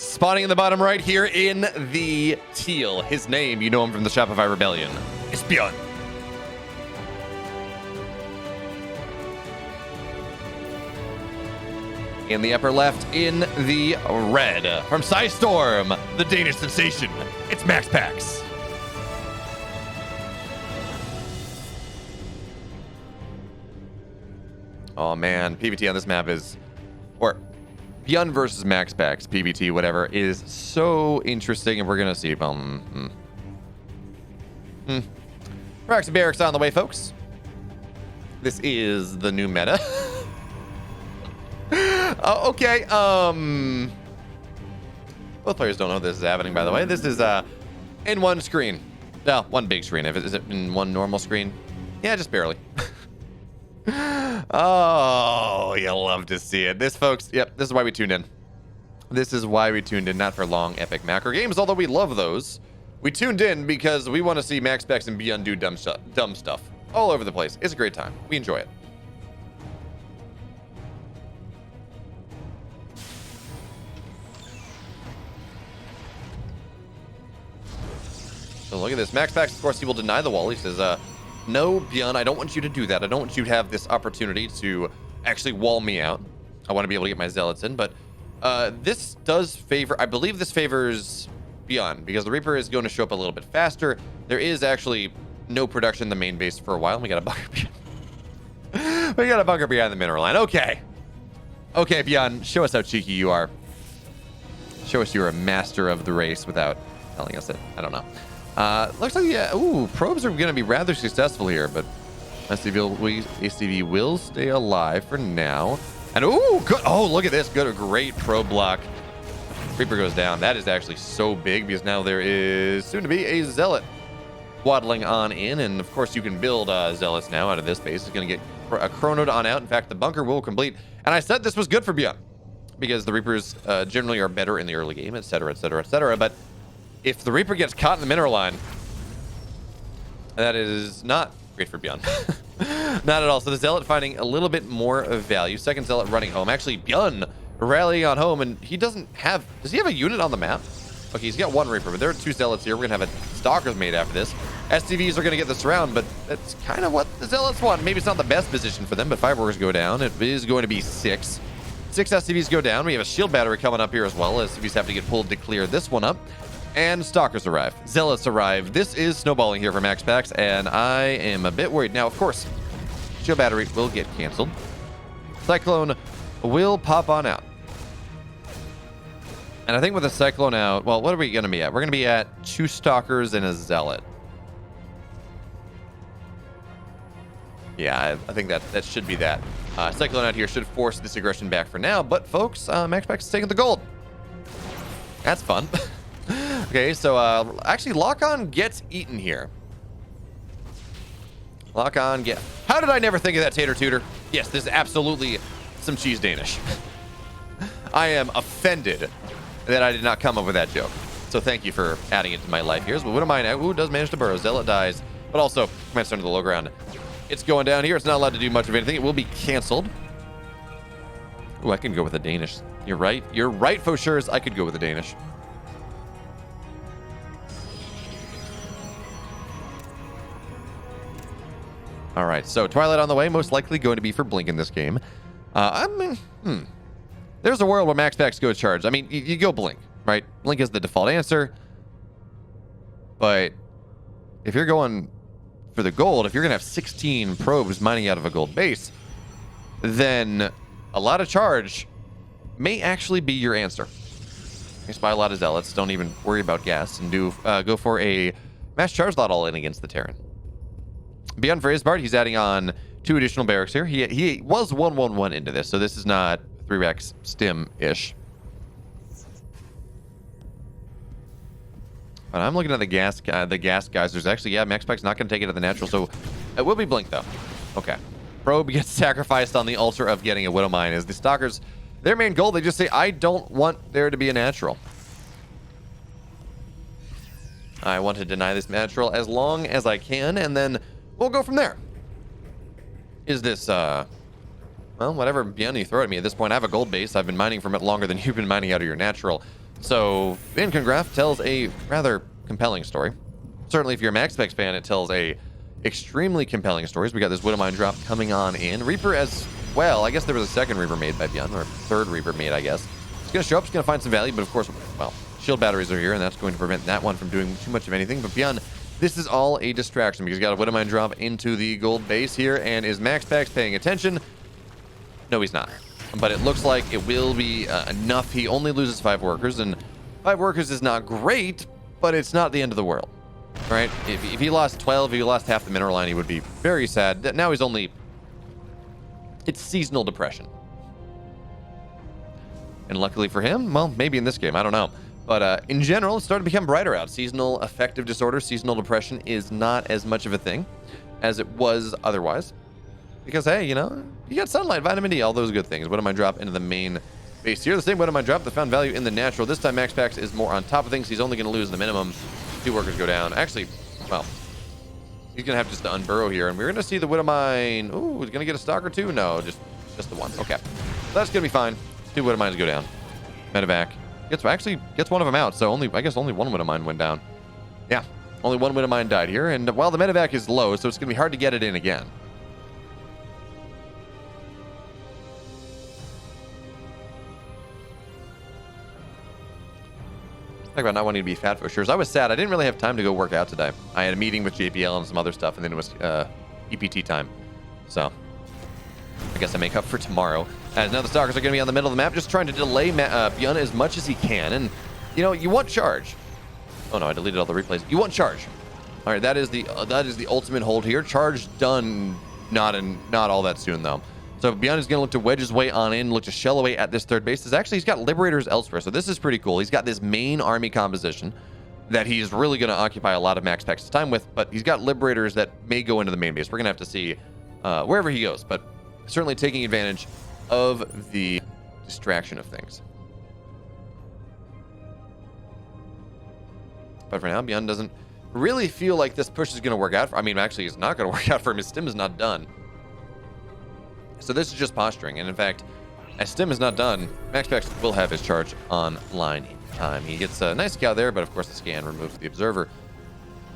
Spawning in the bottom right here in the teal. His name, you know him from the Shopify Rebellion. It's Byun. In the upper left, in the red, from Storm, the Danish sensation, it's MAXPAX. Oh man, PvT on this map is, or Byun versus MAXPAX, PvT, whatever, is so interesting, and we're gonna see. Racks and barracks on the way, folks. This is the new meta. Okay. Both players don't know this is happening, by the way. This is in one screen. No, one big screen. Is it in one normal screen? Yeah, just barely. Oh, you'll love to see it. This, folks, yep, this is why we tuned in. This is why we tuned in, not for long, epic macro games, although we love those. We tuned in because we want to see MAXPAX and Byun do dumb stuff all over the place. It's a great time. We enjoy it. So look at this. MAXPAX, of course, he will deny the wall. He says, no, Byun, I don't want you to do that. I don't want you to have this opportunity to actually wall me out. I want to be able to get my zealots in, but this does favor, I believe this favors Byun, because the Reaper is going to show up a little bit faster. There is actually no production in the main base for a while. We got a bunker behind. We got a bunker behind the mineral line. Okay. Okay, Byun, show us how cheeky you are. Show us you're a master of the race without telling us it. I don't know. Looks like, yeah, ooh, probes are going to be rather successful here, but SCV will stay alive for now. And, ooh, good. Oh, look at this. Good, great probe block. Reaper goes down. That is actually so big because now there is soon to be a zealot waddling on in. And, of course, you can build zealots now out of this base. It's going to get a chronoed on out. In fact, the bunker will complete. And I said this was good for Byun because the Reapers generally are better in the early game, et cetera, et cetera, et cetera. But if the Reaper gets caught in the mineral line, that is not great for Byun. Not at all. So the Zealot finding a little bit more of value. Second Zealot running home. Actually, Byun rallying on home, and he doesn't have... Does he have a unit on the map? Okay, he's got one Reaper, but there are two Zealots here. We're going to have a Stalker's made after this. SCVs are going to get this round, but that's kind of what the Zealots want. Maybe it's not the best position for them, but fireworks go down. It is going to be 6. 6 SCVs go down. We have a shield battery coming up here as well. SCVs have to get pulled to clear this one up. And Stalkers arrive. Zealots arrive. This is snowballing here for MAXPAX, and I am a bit worried. Now, of course, shield battery will get canceled. Cyclone will pop on out. And I think with a Cyclone out, well, what are we going to be at? We're going to be at 2 Stalkers and a Zealot. Yeah, I think that should be that. Cyclone out here should force this aggression back for now, but folks, MAXPAX is taking the gold. That's fun. Okay, so actually, Lock-On gets eaten here. Lock-On get... How did I never think of that, Tater Tutor? Yes, this is absolutely some cheese Danish. I am offended that I did not come up with that joke. So thank you for adding it to my life here. But what am I now? Ooh, does manage to burrow. Zealot dies. But also, command center to the low ground. It's going down here. It's not allowed to do much of anything. It will be canceled. Ooh, I can go with a Danish. You're right. You're right, Faucheurs. I could go with a Danish. All right, so Twilight on the way, most likely going to be for Blink in this game. I mean, there's a world where MAXPAX goes charged. I mean, you go Blink, right? Blink is the default answer. But if you're going for the gold, if you're going to have 16 probes mining out of a gold base, then a lot of charge may actually be your answer. You spy a lot of Zealots, don't even worry about gas, and go for a mass charge lot all in against the Terran. Beyond for his part, he's adding on 2 additional barracks here. He was 1-1-1 into this, so this is not 3-Rex stim-ish. But I'm looking at the gas guys. There's actually, yeah, MAXPAX not going to take it at the natural, so it will be Blink, though. Okay. Probe gets sacrificed on the altar of getting a Widow Mine. As the Stalkers, their main goal, they just say, I don't want there to be a natural. I want to deny this natural as long as I can, and then we'll go from there. Is this, well, whatever Byun you throw at me at this point. I have a gold base. I've been mining from it longer than you've been mining out of your natural. So Graph tells a rather compelling story. Certainly, if you're a MAXPAX fan, it tells a extremely compelling stories. We got this Widowmine drop coming on in. Reaper as well. I guess there was a second Reaper made by Byun, or third Reaper made, I guess. It's going to show up. It's going to find some value, but of course, well, shield batteries are here, and that's going to prevent that one from doing too much of anything. But Byun, this is all a distraction because you got a Widowmine drop into the gold base here, and is MAXPAX paying attention? No, he's not. But it looks like it will be enough. He only loses 5 workers, and 5 workers is not great, but it's not the end of the world. Right? If he lost 12, if he lost half the mineral line, he would be very sad. Now he's only... It's seasonal depression. And luckily for him, well, maybe in this game, I don't know. But in general, it's starting to become brighter out. Seasonal affective disorder, seasonal depression is not as much of a thing as it was otherwise. Because, hey, you know, you got sunlight, vitamin D, all those good things. Widowmine drop into the main base here. The same Widowmine drop that found value in the natural. This time, MAXPAX is more on top of things. He's only going to lose the minimum. 2 workers go down. Actually, well, he's going to have just to unburrow here. And we're going to see the Widowmine. Ooh, he's going to get a stock or 2? No, just the one. Okay. So that's going to be fine. 2 Widowmines go down. Medevac gets one of them out. So I guess only 1 Widowmine went down. Yeah, only 1 Widowmine died here. And while the Medevac is low, so it's going to be hard to get it in again. Talk about not wanting to be fat for sure. I was sad. I didn't really have time to go work out today. I had a meeting with JPL and some other stuff, and then it was EPT time. So I guess I make up for tomorrow. As now the Stalkers are going to be on the middle of the map, just trying to delay Byun as much as he can. And, you know, you want charge. Oh, no, I deleted all the replays. You want charge. All right, that is the ultimate hold here. Charge done not all that soon, though. So Byun is going to look to wedge his way on in, look to shell away at this third base. He's got Liberators elsewhere, so this is pretty cool. He's got this main army composition that he's really going to occupy a lot of MAXPAX's time with, but he's got Liberators that may go into the main base. We're going to have to see wherever he goes, but certainly taking advantage of the distraction of things. But for now, Byun doesn't really feel like this push is going to work out. Actually, it's not going to work out for him. His stim is not done. So this is just posturing, and in fact, as stim is not done, MAXPAX will have his charge online in time. He gets a nice scout there, but of course the scan removes the observer.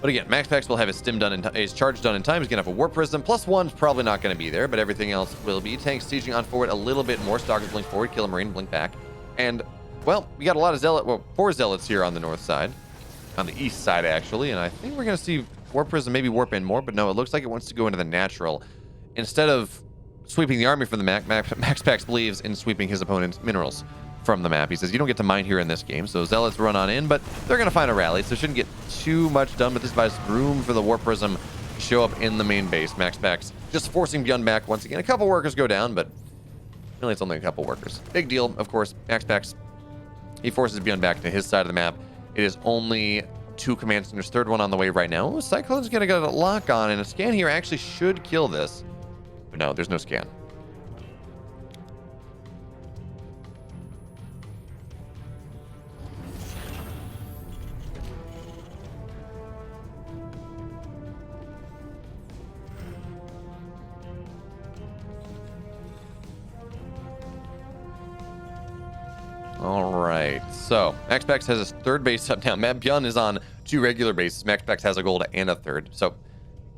But again, MAXPAX will have his stim done, his charge done in time. He's gonna have a warp prism. +1's probably not gonna be there, but everything else will be. Tanks sieging on forward a little bit more. Stalkers blink forward, kill a marine, blink back, and well, we got a lot of 4 zealots here on the north side, on the east side actually, and I think we're gonna see warp prism maybe warp in more, but no, it looks like it wants to go into the natural instead of sweeping the army from the map. MAXPAX believes in sweeping his opponent's minerals from the map. He says you don't get to mine here in this game, so zealots run on in, but they're going to find a rally, so shouldn't get too much done, but this buys room for the warp prism to show up in the main base. MAXPAX just forcing Byun back once again. A couple workers go down, but really it's only a couple workers. Big deal, of course. MAXPAX, he forces Byun back to his side of the map. It is only 2 command centers, third one on the way right now. Ooh, Cyclone's going to get a lock on, and a scan here actually should kill this. But no, there's no scan. All right, so MAXPAX has his third base up now. Byun is on 2 regular bases. MAXPAX has a gold and a third, so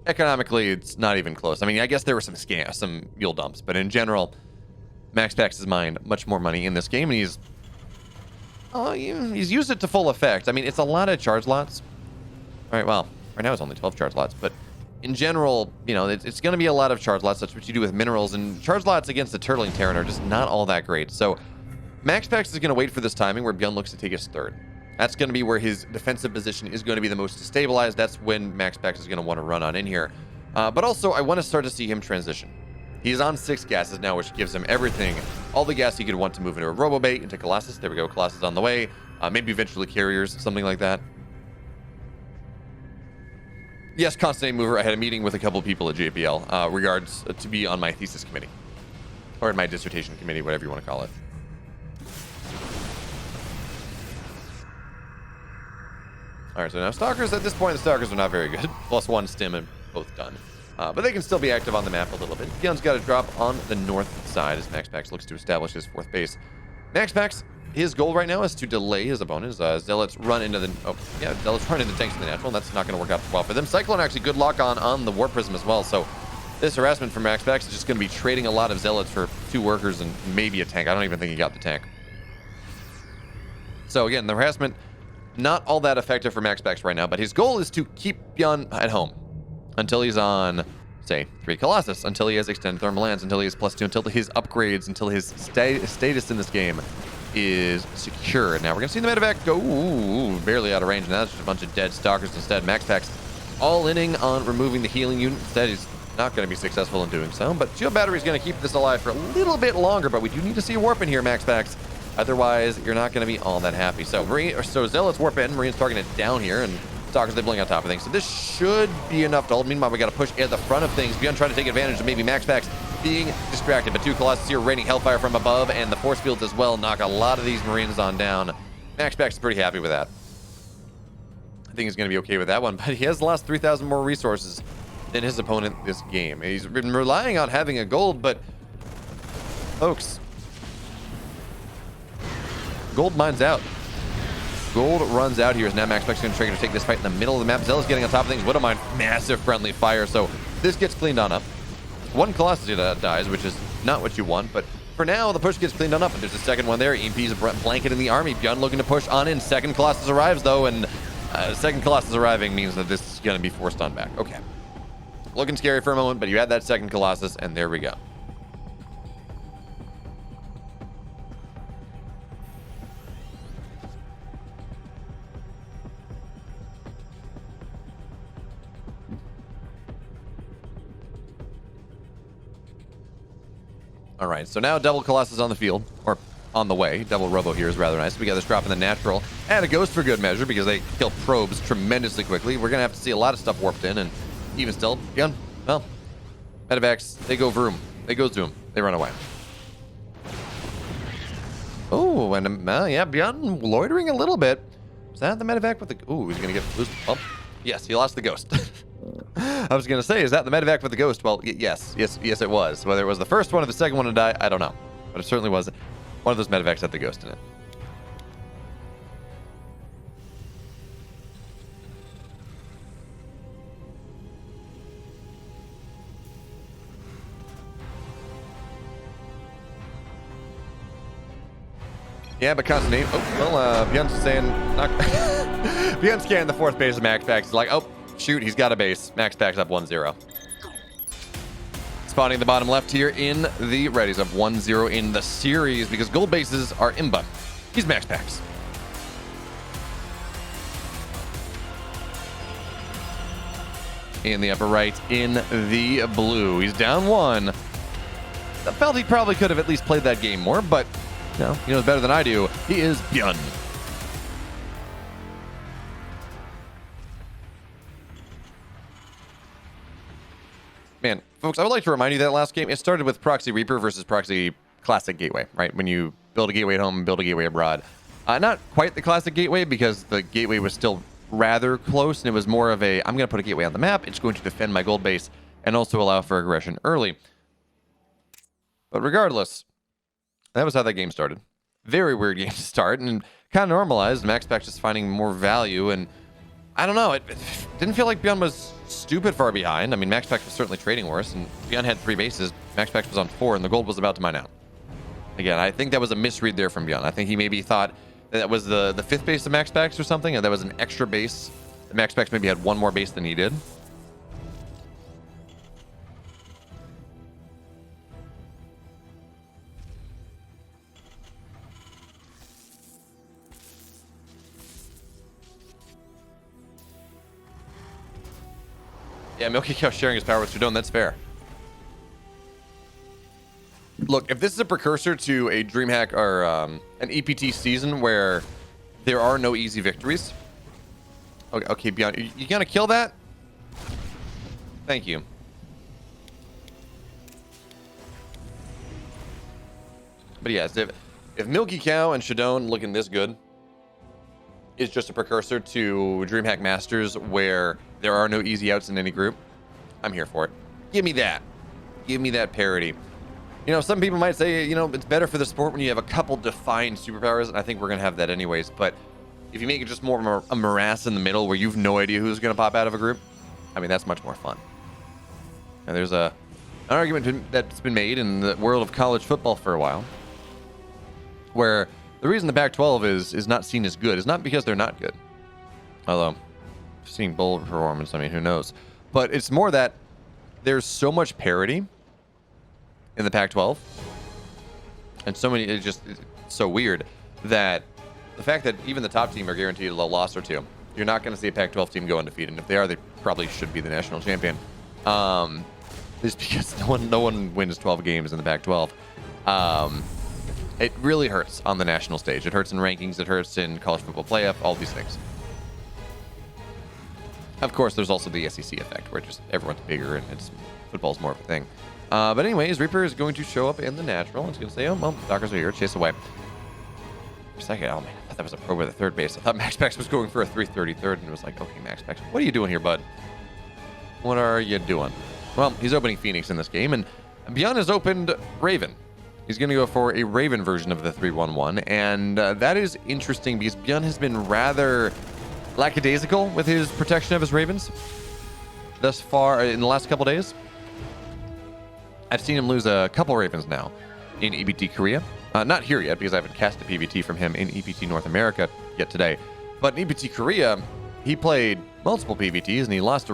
economically, it's not even close. I guess there were some fuel dumps, but in general, MAXPAX has mined much more money in this game, and he's used it to full effect. It's a lot of charge lots. All right, well, right now it's only 12 charge lots, but in general, it's going to be a lot of charge lots. That's what you do with minerals, and charge lots against the turtling Terran are just not all that great. So MAXPAX is going to wait for this timing where Byun looks to take his third. That's going to be where his defensive position is going to be the most stabilized. That's when MAXPAX is going to want to run on in here. But also, I want to start to see him transition. He's on 6 gases now, which gives him everything. All the gas he could want to move into a Robobait, into Colossus. There we go, Colossus on the way. Maybe eventually carriers, something like that. Yes, Constant Mover, I had a meeting with a couple people at JPL. Regards to be on my thesis committee. Or in my dissertation committee, whatever you want to call it. All right, so now Stalkers, at this point, the Stalkers are not very good. +1 stim and both done. But they can still be active on the map a little bit. Byun's got a drop on the north side as MAXPAX looks to establish his 4th base. MAXPAX his goal right now is to delay his opponents. Zealots run into the... Oh, yeah, Zealots run into tanks in the natural, and that's not going to work out well for them. Cyclone actually good lock on the Warp Prism as well, so this harassment from MAXPAX is just going to be trading a lot of Zealots for 2 workers and maybe a tank. I don't even think he got the tank. So again, the harassment, not all that effective for MAXPAX right now, but his goal is to keep Byun at home until he's on, say, 3 Colossus, until he has extended thermal lands, until he has +2, until his upgrades, until his status in this game is secure. Now we're going to see the medevac go barely out of range, and that's just a bunch of dead stalkers instead. MAXPAX all-inning on removing the healing unit. Instead, he's not going to be successful in doing so, but Shield Battery is going to keep this alive for a little bit longer, but we do need to see a warp in here, MAXPAX. Otherwise, you're not going to be all that happy. So Zealots warp in, Marine's targeting it down here, and Stalkers nibbling on top of things. So this should be enough to hold. Meanwhile, we got to push at the front of things. Byun trying to take advantage of maybe MAXPAX being distracted, but 2 Colossus here raining Hellfire from above, and the force fields as well knock a lot of these Marines on down. MAXPAX is pretty happy with that. I think he's going to be okay with that one, but he has lost 3,000 more resources than his opponent this game. He's been relying on having a gold, but folks, gold mine's out. Gold runs out here as now MAXPAX going to try to take this fight in the middle of the map. Zella's getting on top of things. Widowmine, massive friendly fire, so this gets cleaned on up. 1 Colossus dies, which is not what you want, but for now, the push gets cleaned on up, and there's a second one there. EMP's blanket in the army. Byun looking to push on in. Second Colossus arrives, though, and second Colossus arriving means that this is going to be forced on back. Okay. Looking scary for a moment, but you had that second Colossus, and there we go. All right, so now double Colossus on the field, or on the way. Double Robo here is rather nice. We got this drop in the natural. And a Ghost for good measure because they kill probes tremendously quickly. We're going to have to see a lot of stuff warped in, and even still, Byun, well, medevacs, they go vroom. They go zoom. They run away. Oh, and yeah, Byun loitering a little bit. Is that the medevac with the... Ooh, he's going to get loose. Oh, yes, he lost the Ghost. I was going to say, is that the medevac with the Ghost? Well, yes, it was. Whether it was the first one or the second one to die, I don't know. But it certainly was one of those medevacs had the Ghost in it. Yeah, but constantly. Oh, well, Byun's saying... Not Byun's scanning the 4th base of MAXPAX. He's like, oh, shoot, he's got a base. MAXPAX up 1-0. Spawning the bottom left here in the readies of 1-0 in the series because gold bases are Imba. He's MAXPAX. In the upper right, in the blue. He's down 1. I felt he probably could have at least played that game more, but no, he knows better than I do. He is Byun. Man, folks, I would like to remind you that last game, it started with Proxy Reaper versus Proxy Classic Gateway, right? When you build a gateway at home and build a gateway abroad. Not quite the Classic Gateway because the gateway was still rather close, and it was more of a, I'm going to put a gateway on the map, it's going to defend my gold base, and also allow for aggression early. But regardless, that was how that game started. Very weird game to start, and kind of normalized. MAXPAX just finding more value, and I don't know, it didn't feel like Byun was stupid far behind. I mean, MAXPAX was certainly trading worse, and Byun had 3 bases. MAXPAX was on 4, and the gold was about to mine out. Again, I think that was a misread there from Byun. I think he maybe thought that was the 5th base of MAXPAX or something, and that was an extra base. MAXPAX maybe had 1 more base than he did. Yeah, Milky Cow sharing his power with Zoun, that's fair. Look, if this is a precursor to a DreamHack or an EPT season where there are no easy victories. Okay, Byun, you gonna kill that? Thank you. But yes, if Milky Cow and Zoun looking this good is just a precursor to DreamHack Masters where there are no easy outs in any group, I'm here for it. Give me that. Give me that parody. You know, some people might say, you know, it's better for the sport when you have a couple defined superpowers, and I think we're going to have that anyways. But if you make it just more of a morass in the middle where you've no idea who's going to pop out of a group, I mean, that's much more fun. And there's an argument that's been made in the world of college football for a while, where the reason the Pac-12 is not seen as good is not because they're not good. Although, seeing bowl performance, I mean, who knows? But it's more that there's so much parity in the Pac-12, and so many, it's so weird that the fact that even the top team are guaranteed a loss or two, you're not going to see a Pac-12 team go undefeated. And if they are, they probably should be the national champion. Just because no one wins 12 games in the Pac-12. It really hurts on the national stage. It hurts in rankings. It hurts in college football playoff. All these things. Of course, there's also the SEC effect, where just everyone's bigger and football's more of a thing. But anyways, Reaper is going to show up in the natural. It's going to say, oh, well, Dockers are here. Chase away. For a second, oh man, I thought that was a probe at the third base. I thought MAXPAX was going for a 330 third, and it was like, okay, MAXPAX, what are you doing here, bud? What are you doing? Well, he's opening Phoenix in this game, and Byun has opened Raven. He's going to go for a Raven version of the 3-1-1, and that is interesting because Byun has been rather lackadaisical with his protection of his Ravens thus far in the last couple days. I've seen him lose a couple Ravens now in EBT Korea. Not here yet because I haven't cast a PBT from him in EBT North America yet today. But in EBT Korea, he played multiple PBTs and he lost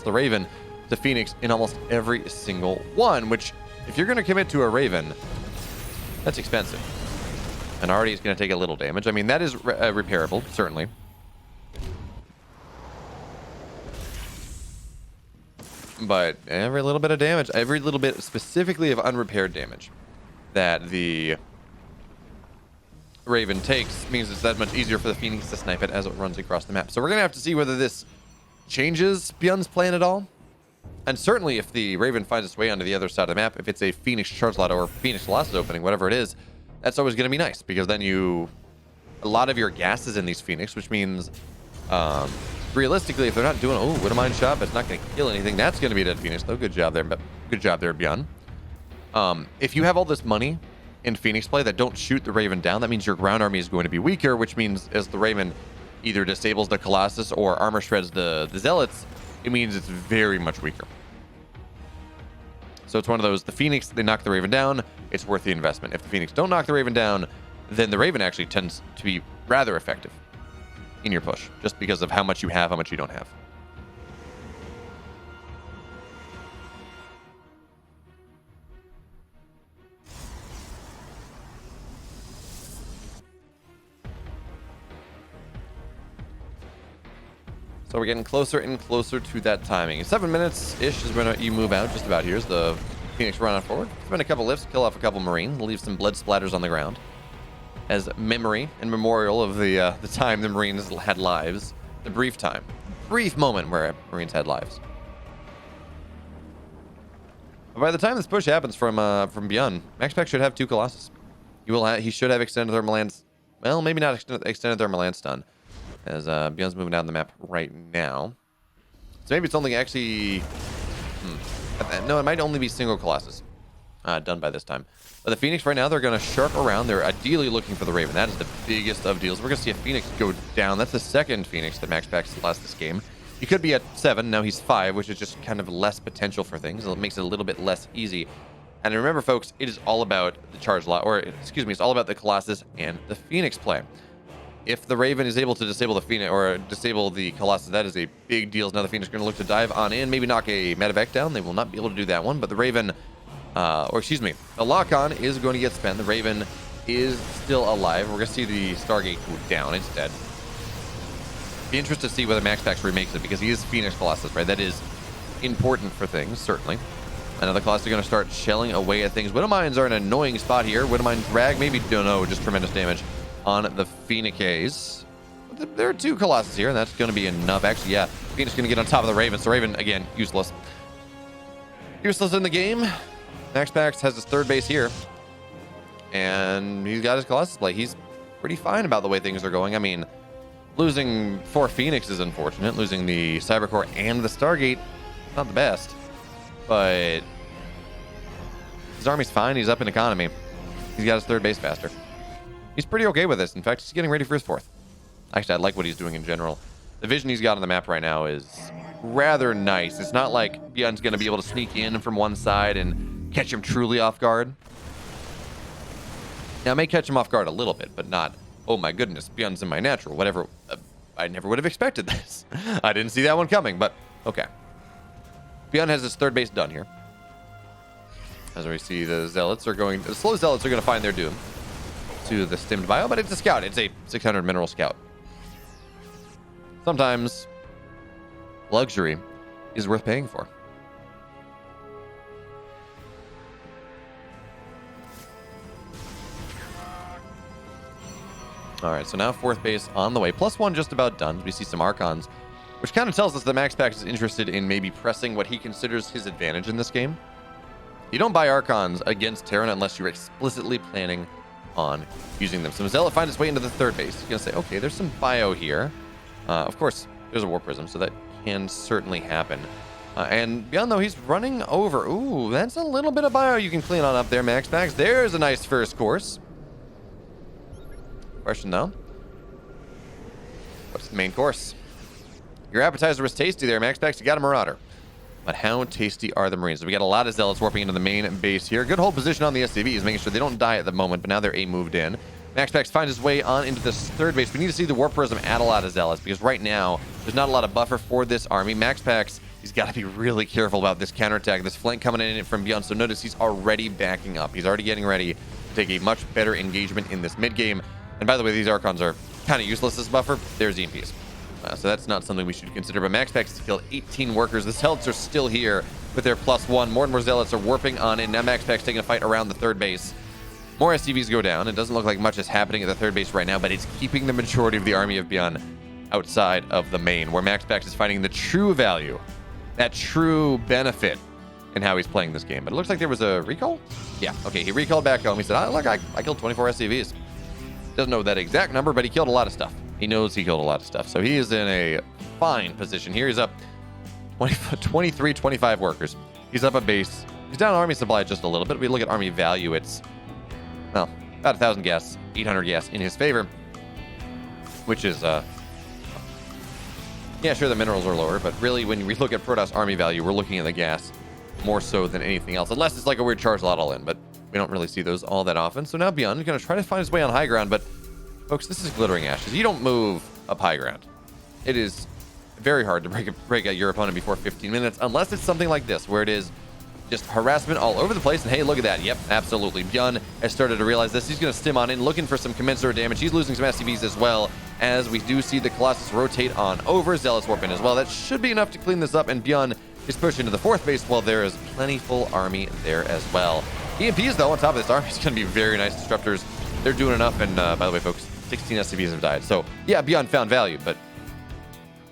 the Raven to Phoenix in almost every single one, which if you're going to commit to a Raven, that's expensive. And already it's going to take a little damage. I mean, that is repairable, certainly. But every little bit of damage, every little bit specifically of unrepaired damage that the Raven takes means it's that much easier for the Phoenix to snipe it as it runs across the map. So we're going to have to see whether this changes Byun's plan at all. And certainly if the Raven finds its way onto the other side of the map, if it's a Phoenix charge lot or Phoenix Colossus opening, whatever it is, that's always going to be nice because then a lot of your gas is in these Phoenix, which means realistically, if they're not doing, oh, what a mine shot, but it's not going to kill anything, that's going to be a dead Phoenix, though. Good job there. Good job there, Byun. If you have all this money in Phoenix play that don't shoot the Raven down, that means your ground army is going to be weaker, which means as the Raven either disables the Colossus or armor shreds the Zealots, it means it's very much weaker. So it's one of those, the Phoenix, they knock the Raven down, it's worth the investment. If the Phoenix don't knock the Raven down, then the Raven actually tends to be rather effective in your push, just because of how much you have, how much you don't have. So we're getting closer and closer to that timing. 7 minutes-ish is when you move out, just about here. Is the Phoenix run on forward. Spend a couple lifts, kill off a couple Marines, leave some blood splatters on the ground as memory and memorial of the time the Marines had lives. The brief time. Brief moment where Marines had lives. But by the time this push happens from Byun, MAXPAX should have 2 Colossus. He should have extended thermal lance. Well, maybe not extended thermal lance stun, as Byun's moving down the map right now. So maybe it's only actually... No, it might only be single Colossus done by this time. But the Phoenix right now, they're going to shark around. They're ideally looking for the Raven. That is the biggest of deals. We're going to see a Phoenix go down. That's the second Phoenix that MAXPAX lost this game. He could be at 7. Now he's 5, which is just kind of less potential for things. It makes it a little bit less easy. And remember, folks, it is all about the charge lot, or excuse me, it's all about the Colossus and the Phoenix play. If the Raven is able to disable the Phoenix or disable the Colossus, that is a big deal. Now the Phoenix is going to look to dive on in, maybe knock a medevac down. They will not be able to do that one, but the Raven, the lock-on is going to get spent. The Raven is still alive. We're going to see the Stargate go down instead. Be interested to see whether MAXPAX remakes it because he is Phoenix Colossus, right? That is important for things, certainly. Another Colossus is going to start shelling away at things. Widowmines are an annoying spot here. Widowmine drag, maybe, don't know, just tremendous damage on the Phoenix. There are 2 Colossus here, and that's going to be enough. Actually, yeah, Phoenix going to get on top of the Raven. So Raven, again, useless. Useless in the game. MAXPAX has his 3rd base here, and he's got his Colossus play. He's pretty fine about the way things are going. I mean, losing 4 Phoenix is unfortunate. Losing the Cybercore and the Stargate, not the best. But His army's fine. He's up in economy. He's got his third base faster. He's pretty okay with this. In fact, he's getting ready for his fourth. Actually, I like what he's doing in general. The vision he's got on the map right now is rather nice. It's not like Byun's going to be able to sneak in from one side and catch him truly off guard. Now, it may catch him off guard a little bit, but not, oh my goodness, Byun's in my natural, whatever. I never would have expected this. I didn't see that one coming, but okay. Byun has his third base done here. As we see, the slow zealots are going to find their doom to the stimmed bio, but it's a scout. It's a 600 mineral scout. Sometimes luxury is worth paying for. All right, so now fourth base on the way. +1 just about done. We see some Archons, which kind of tells us that MAXPAX is interested in maybe pressing what he considers his advantage in this game. You don't buy Archons against Terran unless you're explicitly planning on using them. So Zealot finds its way into the third base. He's going to say, okay, there's some bio here. Of course, there's a War Prism, so that can certainly happen. And Byun, though, he's running over. Ooh, that's a little bit of bio you can clean on up there, MAXPAX. There's a nice first course. Question, though. What's the main course? Your appetizer was tasty there, MAXPAX. You got a Marauder. But how tasty are the Marines? So we got a lot of Zealots warping into the main base here. Good hold position on the SCVs, making sure they don't die at the moment, but now they're moved in. MAXPAX finds his way on into this third base. We need to see the War Prism add a lot of Zealots, because right now, there's not a lot of buffer for this army. MAXPAX, he's got to be really careful about this counterattack, this flank coming in from Byun. So notice he's already backing up. He's already getting ready to take a much better engagement in this mid-game. And by the way, these Archons are kind of useless as buffer. There's EMPs. So that's not something we should consider. But MAXPAX has killed 18 workers. The Zealots are still here with their +1. More and more Zealots are warping on in. Now MAXPAX taking a fight around the third base. More SCVs go down. It doesn't look like much is happening at the third base right now, but it's keeping the majority of the army of Byun outside of the main, where MAXPAX is finding the true value, that true benefit in how he's playing this game. But it looks like there was a recall? Yeah, okay, he recalled back home. He said, look, I killed 24 SCVs. Doesn't know that exact number, but he killed a lot of stuff. He knows he killed a lot of stuff. So he is in a fine position here. He's up 23, 25 workers. He's up a base. He's down army supply just a little bit. We look at army value. It's, well, about 1,000 gas, 800 gas in his favor, which is, yeah, sure, the minerals are lower, but really when we look at Protoss army value, we're looking at the gas more so than anything else, unless it's like a weird charge lot all in, but we don't really see those all that often. So now Byun is going to try to find his way on high ground, but folks, this is Glittering Ashes. You don't move up high ground. It is very hard to break out your opponent before 15 minutes, unless it's something like this, where it is just harassment all over the place. And hey, look at that. Yep, absolutely. Byun has started to realize this. He's going to stim on in, looking for some commensurate damage. He's losing some SCVs as well, as we do see the Colossus rotate on over. Zealots warp in as well. That should be enough to clean this up, and Byun is pushed into the fourth base while there is plentiful army there as well. EMPs, though, on top of this army is going to be very nice disruptors. They're doing enough, and by the way, folks, 16 SCVs have died. So, yeah, Byun found value, but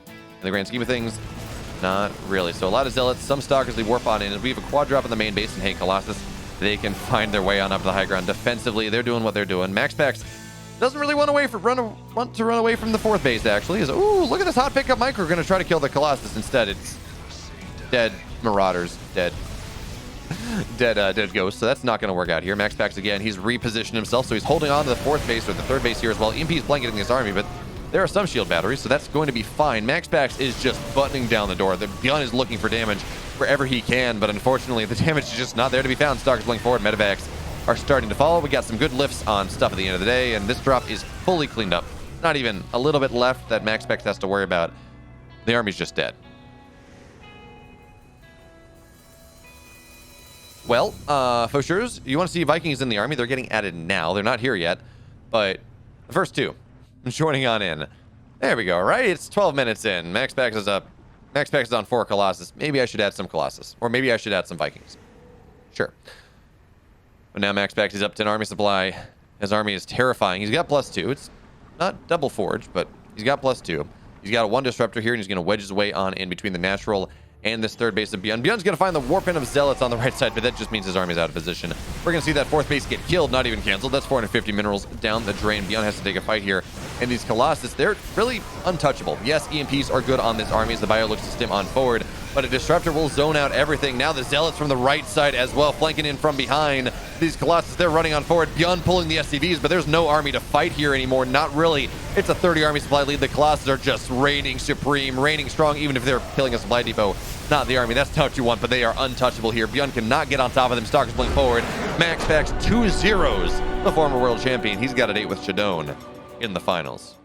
in the grand scheme of things, not really. So a lot of Zealots, some Stalkers, they warp on in. As we have a quad drop in the main base, and hey, Colossus, they can find their way on up to the high ground defensively. They're doing what they're doing. MAXPAX doesn't really want to run away from the fourth base, actually. Ooh, look at this hot pickup micro. We're going to try to kill the Colossus instead. It's dead Marauders, dead Ghosts, so that's not going to work out here. MAXPAX, again, he's repositioned himself, so he's holding on to the fourth base or the third base here as well. EMP is blanketing this army, but there are some shield batteries, so that's going to be fine. MAXPAX is just buttoning down the door. The Byun is looking for damage wherever he can, but unfortunately, the damage is just not there to be found. Stalkers blink forward, medevacs are starting to follow. We got some good lifts on stuff at the end of the day, and this drop is fully cleaned up. Not even a little bit left that MAXPAX has to worry about. The army's just dead. Well, for sure, you want to see Vikings in the army. They're getting added now. They're not here yet, but the first two joining on in. There we go, right? It's 12 minutes in. MAXPAX is up. MAXPAX is on 4 Colossus. Maybe I should add some Colossus, or maybe I should add some Vikings. Sure. But now MAXPAX is up 10 army supply. His army is terrifying. He's got +2. It's not double forged, but he's got +2. He's got a 1 disruptor here, and he's going to wedge his way on in between the natural and this third base of Byun. Byun's going to find the warp in of Zealots on the right side, but that just means his army's out of position. We're going to see that fourth base get killed, not even canceled. That's 450 minerals down the drain. Byun has to take a fight here. And these Colossus, they're really untouchable. Yes, EMPs are good on this army as the bio looks to stim on forward, but a disruptor will zone out everything. Now the Zealots from the right side as well, flanking in from behind. These Colossus, they're running on forward. Byun pulling the SCVs, but there's no army to fight here anymore. Not really. It's a 30 army supply lead. The Colossus are just reigning supreme, reigning strong, even if they're killing a supply depot. Not the army. That's not what you want, but they are untouchable here. Byun cannot get on top of them. Stalkers playing forward. MAXPAX 2-0s, the former world champion. He's got a date with Shadone in the finals.